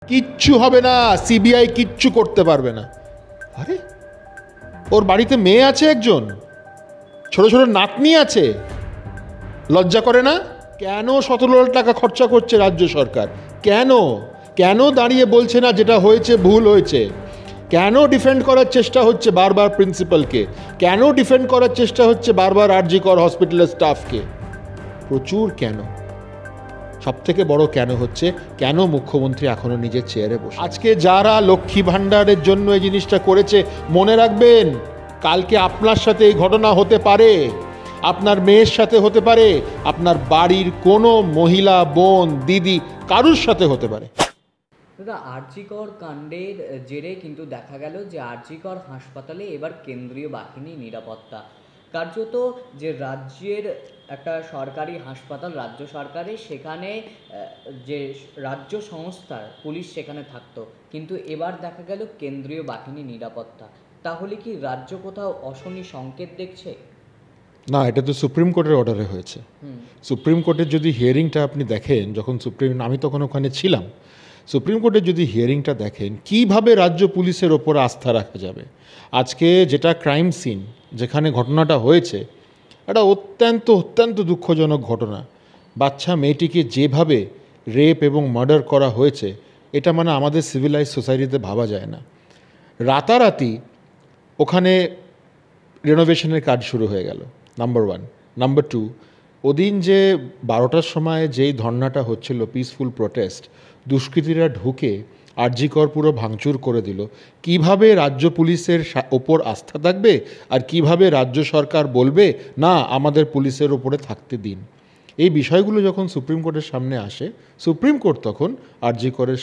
কিচ্ছু হবে না, সিবিআই কিচ্ছু করতে পারবে না। আরে ওর বাড়িতে মেয়ে আছে, একজন ছোট ছোট নাতনি আছে, লজ্জা করে না? কেন 17 লাখ টাকা খরচা করছে রাজ্য সরকার? কেন কেন দাঁড়িয়ে বলছে না যেটা হয়েছে ভুল হয়েছে? কেন ডিফেন্ড করার চেষ্টা হচ্ছে বারবার প্রিন্সিপালকে? কেন ডিফেন্ড করার চেষ্টা হচ্ছে বারবার আরজি কর হসপিটালের স্টাফকে? প্রচুর কেন। সব থেকে বড় কেন হচ্ছে, কেন মুখ্যমন্ত্রী এখনো নিজের চেয়ারে বসে? আজকে যারা লক্ষ্মী ভাণ্ডারের জন্য এই জিনিসটা করেছে, মনে রাখবেন কালকে আপনার সাথে এই ঘটনা হতে পারে, আপনার মেয়ের সাথে হতে পারে, আপনার বাড়ির কোনো মহিলা, বোন, দিদি, কারুর সাথে হতে পারে। দাদা, আরজি কর কাণ্ডের জেরে কিন্তু দেখা গেল যে আরজি কর হাসপাতালে এবার কেন্দ্রীয় বাহিনী নিরাপত্তা। কার্যত যে রাজ্যের একটা সরকারি হাসপাতাল, রাজ্য সরকারের, সেখানে যে রাজ্য সংস্থার পুলিশ সেখানে থাকতো, কিন্তু এবার দেখা গেল কেন্দ্রীয় বাহিনী নিরাপত্তা। তাহলে কি রাজ্য কোথাও অশনি সংকেত দেখছে? না, এটা তো সুপ্রিম কোর্টের অর্ডারে হয়েছে। সুপ্রিম কোর্টের যদি হিয়ারিংটা আপনি দেখেন, যখন আমি তখন ওখানে ছিলাম, সুপ্রিম কোর্টের যদি হিয়ারিংটা দেখেন, কিভাবে রাজ্য পুলিশের ওপর আস্থা রাখা যাবে? আজকে যেটা ক্রাইম সিন, যেখানে ঘটনাটা হয়েছে, এটা অত্যন্ত অত্যন্ত দুঃখজনক ঘটনা। বাচ্চা মেয়েটিকে যেভাবে রেপ এবং মার্ডার করা হয়েছে, এটা মানে আমাদের সিভিলাইজ সোসাইটিতে ভাবা যায় না। রাতারাতি ওখানে রেনোভেশনের কাজ শুরু হয়ে গেল, নাম্বার ওয়ান। নাম্বার টু, ওদিন যে 12টার সময় যেই ধর্নাটা হচ্ছিল, পিসফুল প্রোটেস্ট, দুষ্কৃতীরা ঢুকে আরজি কর পুরো ভাঙচুর করে দিল। কিভাবে রাজ্য পুলিশের ওপর আস্থা থাকবে, আর কিভাবে রাজ্য সরকার বলবে না আমাদের পুলিশের ওপরে থাকতে দিন? এই বিষয়গুলো যখন সুপ্রিম কোর্টের সামনে আসে, সুপ্রিম কোর্ট তখন আরজি করের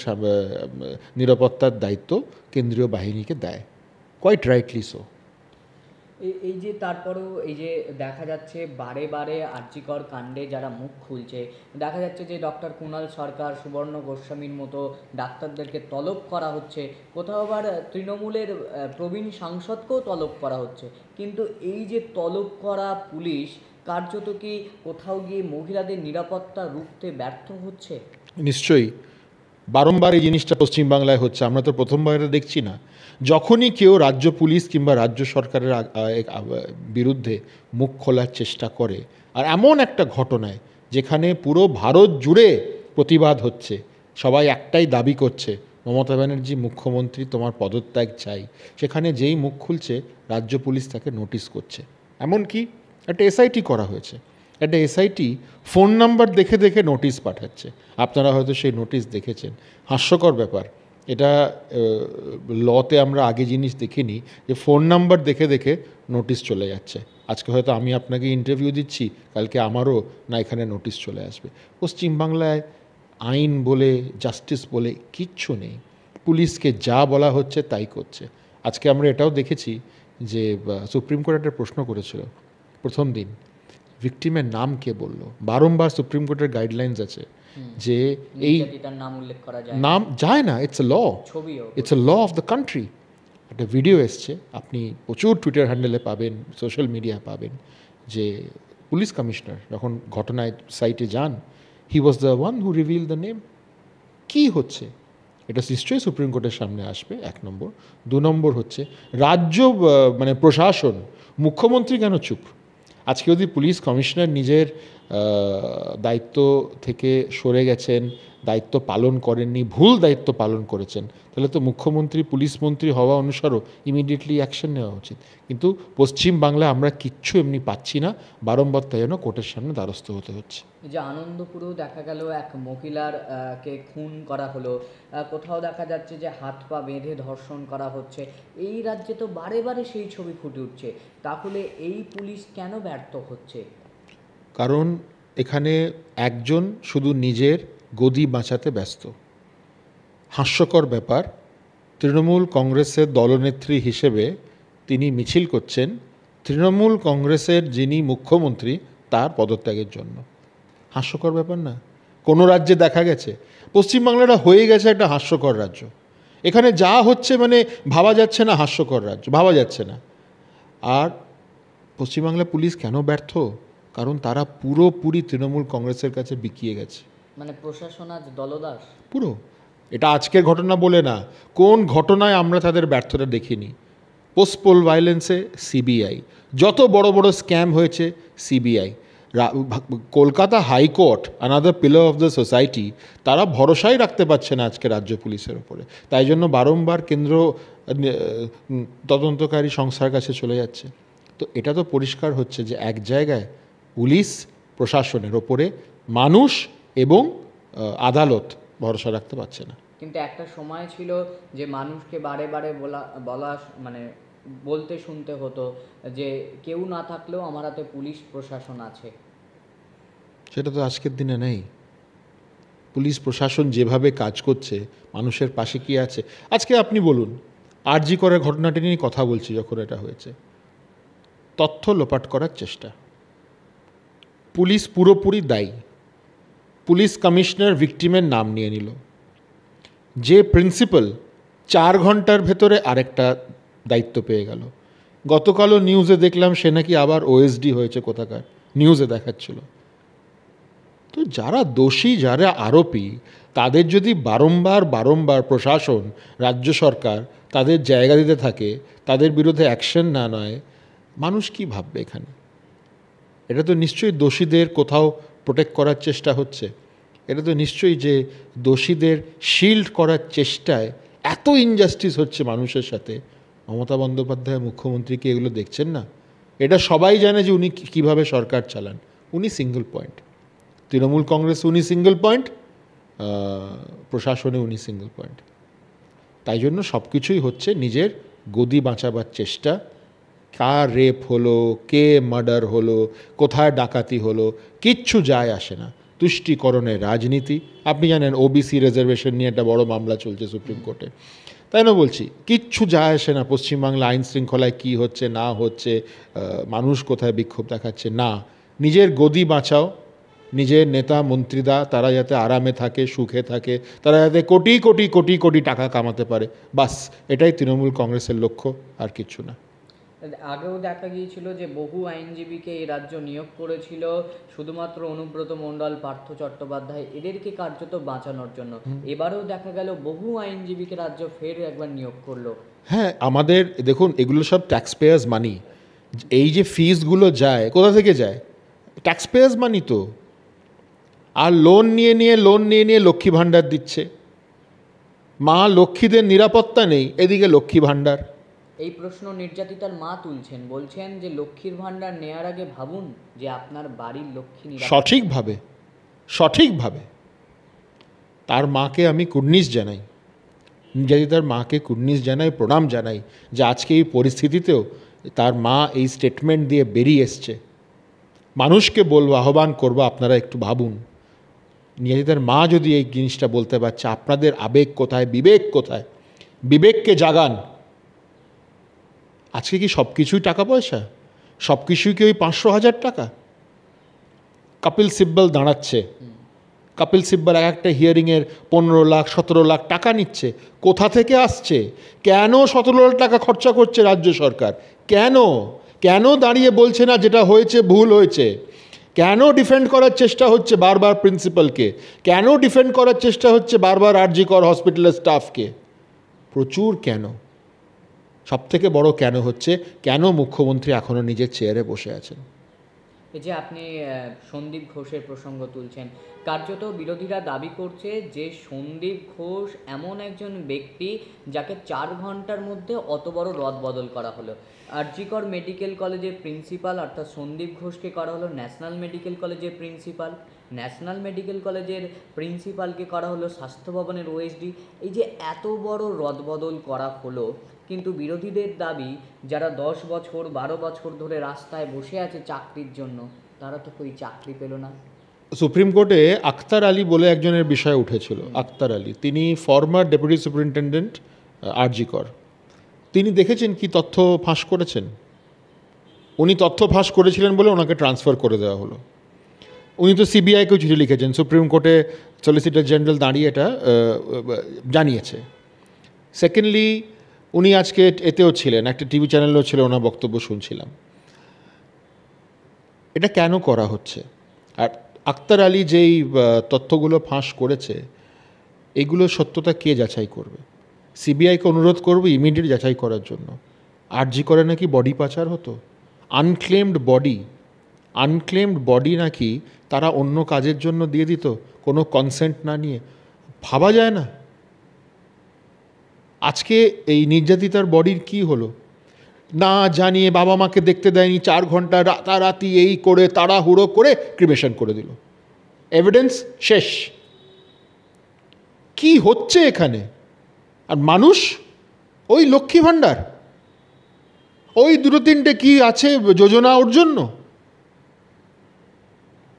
নিরাপত্তার দায়িত্ব কেন্দ্রীয় বাহিনীকে দেয়, কোয়াইট রাইটলি সো। এই যে তারপরেও এই যে দেখা যাচ্ছে বারে বারে আরজি কর কাণ্ডে যারা মুখ খুলছে, দেখা যাচ্ছে যে ডক্টর কুণাল সরকার, সুবর্ণ গোস্বামীর মতো ডাক্তারদেরকে তলব করা হচ্ছে, কোথাও আবার তৃণমূলের প্রবীণ সাংসদকেও তলব করা হচ্ছে। কিন্তু এই যে তলব করা পুলিশ কার্যত কি কোথাও গিয়ে মহিলাদের নিরাপত্তা রুখতে ব্যর্থ হচ্ছে? নিশ্চয়ই বারংবার এই জিনিসটা পশ্চিমবাংলায় হচ্ছে, আমরা তো প্রথমবার দেখছি না। যখনই কেউ রাজ্য পুলিশ কিংবা রাজ্য সরকারের বিরুদ্ধে মুখ খোলার চেষ্টা করে, আর এমন একটা ঘটনায় যেখানে পুরো ভারত জুড়ে প্রতিবাদ হচ্ছে, সবাই একটাই দাবি করছে, মমতা ব্যানার্জি মুখ্যমন্ত্রী তোমার পদত্যাগ চাই, সেখানে যেই মুখ খুলছে রাজ্য পুলিশ তাকে নোটিশ করছে। এমনকি একটা এসআইটি করা হয়েছে, একটা এসআইটি ফোন নাম্বার দেখে দেখে নোটিশ পাঠাচ্ছে। আপনারা হয়তো সেই নোটিশ দেখেছেন। হাস্যকর ব্যাপার এটা, লতে আমরা আগে জিনিস দেখিনি যে ফোন নাম্বার দেখে দেখে নোটিশ চলে যাচ্ছে। আজকে হয়তো আমি আপনাকে ইন্টারভিউ দিচ্ছি, কালকে আমারও না এখানে নোটিশ চলে আসবে। পশ্চিমবাংলায় আইন বলে, জাস্টিস বলে কিচ্ছু নেই। পুলিশকে যা বলা হচ্ছে তাই করছে। আজকে আমরা এটাও দেখেছি যে সুপ্রিম কোর্ট একটা প্রশ্ন করেছিল প্রথম দিন, ভিকটিমের নাম কে বললো? বারংবার সুপ্রিম কোর্টের গাইডলাইন্স আছে যে এই নাম উল্লেখ করা যায়, নাম যায় না, ইটস এ ল, ছবিও, it's a law of the country. একটা ভিডিও এসছে, আপনি প্রচুর টুইটার হ্যান্ডেলে পাবেন, সোশ্যাল মিডিয়া পাবেন, যে পুলিশ কমিশনার যখন ঘটনায় সাইটে যান, he was the one who reveal the name. কী হচ্ছে এটা নিশ্চয়ই সুপ্রিম কোর্টের সামনে আসবে, 1 নম্বর। 2 নম্বর হচ্ছে রাজ্য মানে প্রশাসন, মুখ্যমন্ত্রী কেন চুপ? আজকে যদি পুলিশ কমিশনার নিজের দায়িত্ব থেকে সরে গেছেন, দায়িত্ব পালন করেননি, ভুল দায়িত্ব পালন করেছেন, তাহলে তো মুখ্যমন্ত্রী পুলিশ মন্ত্রী হওয়া অনুসারও ইমিডিয়েটলি অ্যাকশন নেওয়া উচিত। কিন্তু পশ্চিম বাংলায় আমরা কিচ্ছু এমনি পাচ্ছি না, বারংবার তাই যেন কোর্টের সামনে দ্বারস্থ হতে হচ্ছে। যে আনন্দপুরেও দেখা গেল এক মহিলার কে খুন করা হলো, কোথাও দেখা যাচ্ছে যে হাত পা বেঁধে ধর্ষণ করা হচ্ছে। এই রাজ্যে তো বারে বারে সেই ছবি ফুটে উঠছে। তাহলে এই পুলিশ কেন ব্যর্থ হচ্ছে? কারণ এখানে একজন শুধু নিজের গদি বাঁচাতে ব্যস্ত। হাস্যকর ব্যাপার, তৃণমূল কংগ্রেসের দলনেত্রী হিসেবে তিনি মিছিল করছেন তৃণমূল কংগ্রেসের যিনি মুখ্যমন্ত্রী তার পদত্যাগের জন্য। হাস্যকর ব্যাপার না? কোনো রাজ্যে দেখা গেছে? পশ্চিমবাংলাটা হয়ে গেছে একটা হাস্যকর রাজ্য। এখানে যা হচ্ছে মানে ভাবা যাচ্ছে না, হাস্যকর রাজ্য ভাবা যাচ্ছে না। আর পশ্চিমবাংলা পুলিশ কেন ব্যর্থ? কারণ তারা পুরোপুরি তৃণমূল কংগ্রেসের কাছে বিকিয়ে গেছে। মানে প্রশাসন আজ দলদাস পুরো। এটা আজকের ঘটনা বলে না, কোন ঘটনায় আমরা তাদের ব্যর্থতা দেখিনি। পোস্ট পোল ভায়োলেন্সে সিবিআই, যত বড় বড় স্ক্যাম হয়েছে CBI, Kolkata high court another pillar of the society, তারা ভরসাই রাখতে পারছে না আজকে রাজ্য পুলিশের ওপরে। তাই জন্য বারংবার কেন্দ্র তদন্তকারী সংস্থার কাছে চলে যাচ্ছে। তো এটা তো পরিষ্কার হচ্ছে যে এক জায়গায় পুলিশ প্রশাসনের ওপরে মানুষ এবং আদালত ভরসা রাখতে পারছে না। কিন্তু একটা সময় ছিল যে মানুষকে বারে বারে বলা মানে বলতে শুনতে হতো যে কেউ না থাকলেও আমার হাতে পুলিশ প্রশাসন আছে। সেটা তো আজকের দিনে নেই। পুলিশ প্রশাসন যেভাবে কাজ করছে, মানুষের পাশে কি আছে। আজকে আপনি বলুন, আরজি করার ঘটনাটি নিয়ে কথা বলছি, যখন এটা হয়েছে তথ্য লোপাট করার চেষ্টা, পুলিশ পুরোপুরি দায়ী। পুলিশ কমিশনার ভিকটিমের নাম নিয়ে নিল, যে প্রিন্সিপাল 4 ঘন্টার ভেতরে আরেকটা দায়িত্ব পেয়ে গেল। গতকালও নিউজে দেখলাম সে নাকি আবার ওএসডি হয়েছে কোথাকার, নিউজে দেখাচ্ছিল। তো যারা দোষী, যারা আরোপী, তাদের যদি বারংবার বারংবার প্রশাসন, রাজ্য সরকার তাদের জায়গা দিতে থাকে, তাদের বিরুদ্ধে অ্যাকশন না নয়, মানুষ কি ভাববে এখানে? এটা তো নিশ্চয়ই দোষীদের কোথাও প্রোটেক্ট করার চেষ্টা হচ্ছে। এটা তো নিশ্চয়ই যে দোষীদের শিল্ড করার চেষ্টায় এত ইনজাস্টিস হচ্ছে মানুষের সাথে। মমতা বন্দ্যোপাধ্যায় মুখ্যমন্ত্রীকে এগুলো দেখছেন না? এটা সবাই জানে যে উনি কীভাবে সরকার চালান। উনি সিঙ্গল পয়েন্ট, তৃণমূল কংগ্রেস উনি সিঙ্গল পয়েন্ট, প্রশাসনে উনি সিঙ্গল পয়েন্ট। তাই জন্য সব কিছুই হচ্ছে নিজের গদি বাঁচাবার চেষ্টা। কার রেপ হলো, কে মার্ডার হলো, কোথায় ডাকাতি হলো, কিচ্ছু যায় আসে না। তুষ্টিকরণের রাজনীতি। আপনি জানেন ওবিসি রিজার্ভেশন নিয়ে একটা বড় মামলা চলছে সুপ্রিম কোর্টে। তাই না বলছি, কিচ্ছু যায় আসে না পশ্চিমবাংলা আইন শৃঙ্খলায় কী হচ্ছে না হচ্ছে, মানুষ কোথায় বিক্ষোভ দেখাচ্ছে না। নিজের গদি বাঁচাও, নিজের নেতা মন্ত্রীরা তারা যাতে আরামে থাকে, সুখে থাকে, তারা যাতে কোটি কোটি কোটি কোটি টাকা কামাতে পারে, বাস এটাই তৃণমূল কংগ্রেসের লক্ষ্য, আর কিছু না। আগেও দেখা গিয়েছিল যে বহু আইনজীবীকে এই রাজ্য নিয়োগ করেছিল শুধুমাত্র অনুব্রত মণ্ডল, পার্থ চট্টোপাধ্যায়, এদেরকে কার্যত বাঁচানোর জন্য। এবারেও দেখা গেল বহু আইনজীবীকে রাজ্য ফের একবার নিয়োগ করলো। হ্যাঁ, আমাদের দেখুন এগুলো সব ট্যাক্স পেয়ার্স মানি। এই যে ফিসগুলো যায়, কোথা থেকে যায়? ট্যাক্স পেয়ার্স মানি তো। আর লোন নিয়ে লক্ষ্মী ভাণ্ডার দিচ্ছে। মা লক্ষ্মীদের নিরাপত্তা নেই, এদিকে লক্ষ্মী ভাণ্ডার। এই প্রশ্ন নির্যাতিতার মা তুলছেন, বলছেন যে লক্ষ্মীর ভাণ্ডার নেয়ার আগে ভাবুন যে আপনার বাড়ির লক্ষ্মী সঠিকভাবে তার মাকে আমি কুর্নিশ জানাই, নির্যাতিতার মাকে কুর্নিশ জানাই, প্রণাম জানাই যে আজকে এই পরিস্থিতিতেও তার মা এই স্টেটমেন্ট দিয়ে বেরিয়ে এসছে। মানুষকে বলবো, আহ্বান করবো, আপনারা একটু ভাবুন, নির্যাতিতার মা যদি এই জিনিসটা বলতে পারছে, আপনাদের আবেগ কোথায়, বিবেক কোথায়? বিবেককে জাগান। আজকে কি সব কিছুই টাকা পয়সা? সব কিছুই কি ওই 500,000 টাকা? কপিল সিব্বল দাঁড়াচ্ছে, কপিল সিব্বল এক একটা হিয়ারিংয়ের 15 লাখ 17 লাখ টাকা নিচ্ছে। কোথা থেকে আসছে? কেন 17 লাখ টাকা খরচা করছে রাজ্য সরকার? কেন দাঁড়িয়ে বলছে না যেটা হয়েছে ভুল হয়েছে? কেন ডিফেন্ড করার চেষ্টা হচ্ছে বারবার প্রিন্সিপালকে? কেন ডিফেন্ড করার চেষ্টা হচ্ছে বারবার আরজি কর হসপিটালের স্টাফকে? প্রচুর কেন। সবথেকে বড় কেন হচ্ছে, কেন মুখ্যমন্ত্রী এখনও নিজের চেয়ারে বসে আছেন? এই যে আপনি সন্দীপ ঘোষের প্রসঙ্গ তুলছেন, কার্যত বিরোধীরা দাবি করছে যে সন্দীপ ঘোষ এমন একজন ব্যক্তি যাকে 4 ঘন্টার মধ্যে অত বড় রদবদল করা হলো। আরজিকর মেডিকেল কলেজের প্রিন্সিপাল অর্থাৎ সন্দীপ ঘোষকে করা হলো ন্যাশনাল মেডিকেল কলেজের প্রিন্সিপাল, ন্যাশনাল মেডিকেল কলেজের প্রিন্সিপালকে করা হলো স্বাস্থ্য ভবনের ওএসডি। এই যে এত বড় রদবদল করা হলো, কিন্তু বিরোধীদের দাবি যারা 10 বছর 12 বছর ধরে রাস্তায় বসে আছে চাকরির জন্য, তারা তো কই চাকরি পেল না। সুপ্রিম কোর্টে আখতার আলী বলে একজনের বিষয় উঠেছিল। আখতার আলী, তিনি ফর্মার ডেপুটি সুপারিনটেন্ডেন্ট আরজি কর। তিনি দেখেছেন কি তথ্য ফাঁস করেছেন। উনি তথ্য ফাঁস করেছিলেন বলে ওনাকে ট্রান্সফার করে দেওয়া হলো। উনি তো সিবিআইকেও চিঠি লিখেছেন, সুপ্রিম কোর্টে সলিসিটর জেনারেল দাঁড়িয়ে এটা জানিয়েছে। সেকেন্ডলি, উনি আজকে এতেও ছিলেন, একটা টিভি চ্যানেলেও ছিল, ওনার বক্তব্য শুনছিলাম। এটা কেন করা হচ্ছে? আর আখতার আলী যেই তথ্যগুলো ফাঁস করেছে, এগুলোর সত্যতা কে যাচাই করবে? সিবিআইকে অনুরোধ করবো ইমিডিয়েট যাচাই করার জন্য। আরজি করে নাকি বডি পাচার হতো, আনক্লেমড বডি নাকি তারা অন্য কাজের জন্য দিয়ে দিত কোনো কনসেন্ট না নিয়ে। ভাবা যায় না। আজকে এই নির্যাতিতার বডির কি হলো? না জানিয়ে বাবা মাকে দেখতে দেয়নি, 4 ঘন্টা রাতারাতি এই করে তাড়াহুড়ো করে ক্রিমেশন করে দিল, এভিডেন্স শেষ। কি হচ্ছে এখানে? আর মানুষ ওই লক্ষ্মী ভাণ্ডার, ওই 2-3টে কি আছে যোজনা ওর জন্য,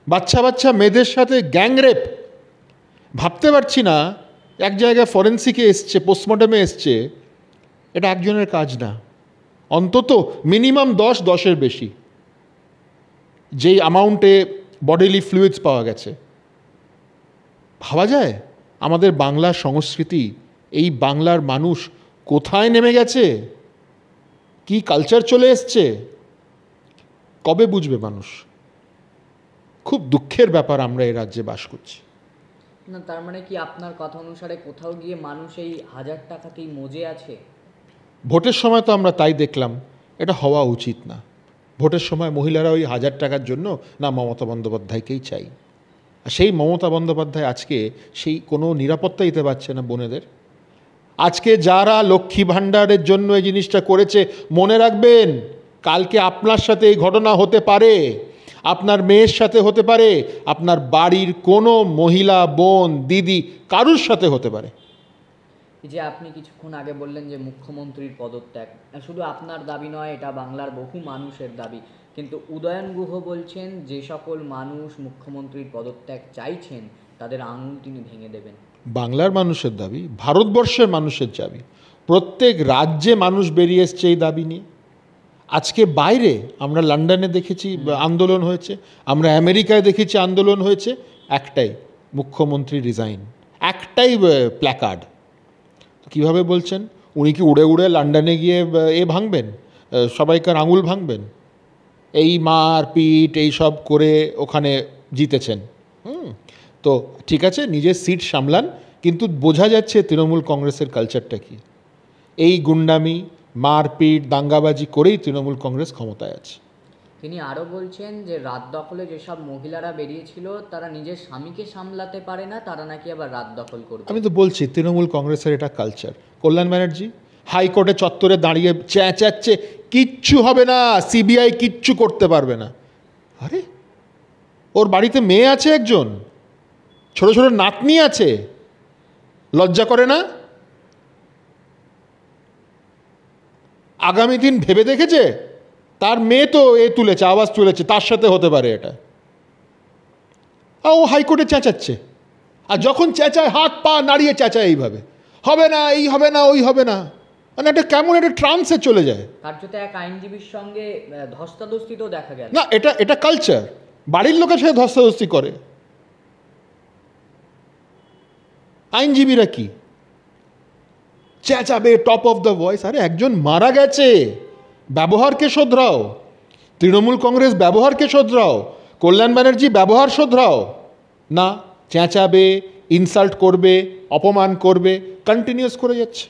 বাচ্চা বাচ্চা মেয়েদের সাথে গ্যাংরেপ। ভাবতে পারছি না, এক জায়গায় ফরেন্সিকে এসছে, পোস্টমর্টমে এসছে, এটা একজনের কাজ না, অন্তত মিনিমাম 10-10-এর বেশি যেই অ্যামাউন্টে বডিলি ফ্লুইডস পাওয়া গেছে। ভাবা যায় আমাদের বাংলার সংস্কৃতি, এই বাংলার মানুষ কোথায় নেমে গেছে, কি কালচার চলে এসছে, কবে বুঝবে মানুষ? খুব দুঃখের ব্যাপার, আমরা এই রাজ্যে বাস করছি। না, তার মানে কি আপনার কথা অনুসারে কোথাও গিয়ে মানুষ এই 1000 টাকাতেই মজে আছে? ভোটের সময় তো আমরা তাই দেখলাম, এটা হওয়া উচিত না। ভোটের সময় মহিলারা ওই 1000 টাকার জন্য না মমতা বন্দ্যোপাধ্যায়কেই চাই। আর সেই মমতা বন্দ্যোপাধ্যায় আজকে সেই কোনো নিরাপত্তা দিতে পারছে না বোনেদের। আজকে যারা লক্ষ্মী ভাণ্ডারের জন্য এই জিনিসটা করেছে, মনে রাখবেন কালকে আপনার সাথে এই ঘটনা হতে পারে, আপনার মেয়ের সাথে হতে পারে, আপনার বাড়ির কোনো মহিলা, বোন, দিদি, কারুর সাথে হতে পারে। এই যে আপনি কিছুক্ষণ আগে বললেন যে মুখ্যমন্ত্রীর পদত্যাগ শুধু আপনার দাবি নয়, এটা বাংলার বহু মানুষের দাবি, কিন্তু উদয়ন গুহ বলছেন যে সকল মানুষ মুখ্যমন্ত্রীর পদত্যাগ চাইছেন তাদের আঙুল তিনি ভেঙে দেবেন। বাংলার মানুষের দাবি, ভারতবর্ষের মানুষের দাবি, প্রত্যেক রাজ্যে মানুষ বেরিয়ে এসছে এই দাবি নিয়ে। আজকে বাইরে আমরা লন্ডনে দেখেছি আন্দোলন হয়েছে, আমরা আমেরিকায় দেখেছি আন্দোলন হয়েছে, একটাই, মুখ্যমন্ত্রী রিজাইন, একটাই প্ল্যাকার্ড। কীভাবে বলছেন? উনি কি উড়ে উড়ে লন্ডনে গিয়ে এ ভাঙবেন, সবাইকার আঙুল ভাঙবেন? এই মারপিট এই সব করে ওখানে জিতেছেন। তো ঠিক আছে, নিজের সিট সামলান, কিন্তু বোঝা যাচ্ছে তৃণমূল কংগ্রেসের কালচারটা কি। এই গুন্ডামি, মারপিট, দাঙ্গাবাজি করেই তৃণমূল কংগ্রেস ক্ষমতায় আছে। তিনি আরও বলছেন যে রাত দখলে যেসব মহিলারা বেরিয়েছিল তারা নিজের স্বামীকে সামলাতে পারে না, তারা নাকি আবার রাত দখল করবে। আমি তো বলছি তৃণমূল কংগ্রেসের এটা কালচার। কল্যাণ ব্যানার্জি হাইকোর্টে চত্বরে দাঁড়িয়ে চেঁচাচ্ছে, কিচ্ছু হবে না, সিবিআই কিচ্ছু করতে পারবে না। আরে ওর বাড়িতে মেয়ে আছে, একজন ছোট ছোট নাতনি আছে, লজ্জা করে না? আগামী দিন ভেবে দেখেছে? তার মেয়ে তো তুলেছে, আওয়াজ তুলেছে, তার সাথে হতে পারে এটা। ও হাইকোর্টে চেঁচাচ্ছে, আর যখন চেঁচায় হাত পা নাড়িয়ে চেঁচায় এইভাবে, হবে না, এই হবে না, ওই হবে না, মানে এটা কেমন একটা ট্রান্সে চলে যায়। কার্যত এক আইনজীবীর সঙ্গে ধস্তাধস্তিতেও দেখা গেল। না, এটা কালচার, বাড়ির লোকের সাথে ধস্তাধস্তি করে। আইনজীবীরা কি চেঁচাবে টপ অফ দ্য ভয়েস? আরে একজন মারা গেছে, ব্যবহারকে শোধরাও। তৃণমূল কংগ্রেস ব্যবহারকে শোধরাও, কল্যাণ ব্যানার্জি ব্যবহার শোধরাও। না, চেঁচাবে, ইনসাল্ট করবে, অপমান করবে, কন্টিনিউয়াস করে যাচ্ছে।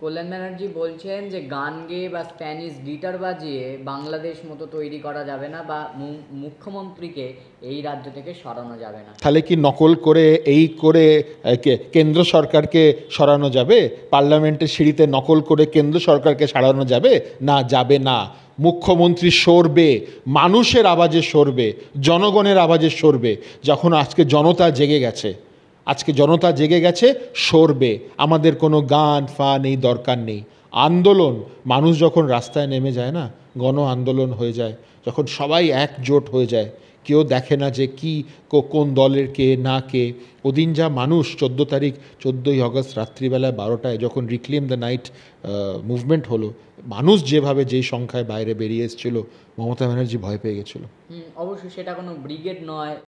কল্যাণ ব্যানার্জি বলছেন যে গান গেয়ে বা স্প্যানিশ গিটার বাজিয়ে বাংলাদেশ মতো তৈরি করা যাবে না, বা মুখ্যমন্ত্রীকে এই রাজ্য থেকে সরানো যাবে না। তাহলে কি নকল করে এই করে কেন্দ্র সরকারকে সরানো যাবে? পার্লামেন্টের সিঁড়িতে নকল করে কেন্দ্র সরকারকে সরানো যাবে? না, যাবে না। মুখ্যমন্ত্রী সরবে, মানুষের আওয়াজে সরবে, জনগণের আওয়াজে সরবে। যখন আজকে জনতা জেগে গেছে, সরবে। আমাদের কোনো গান ফান এই দরকার নেই। আন্দোলন, মানুষ যখন রাস্তায় নেমে যায় না, গণ আন্দোলন হয়ে যায়, যখন সবাই একজোট হয়ে যায়, কেউ দেখে না যে কি কোন দলের কে না কে। ওদিন যা মানুষ 14 তারিখ 14ই আগস্ট রাত্রিবেলায় 12টায় যখন রিক্লেম দ্য নাইট মুভমেন্ট হলো, মানুষ যেভাবে যেই সংখ্যায় বাইরে বেরিয়ে এসেছিল, মমতা ব্যানার্জি ভয় পেয়ে গেছিলো। অবশ্যই সেটা কোনো ব্রিগেড নয়,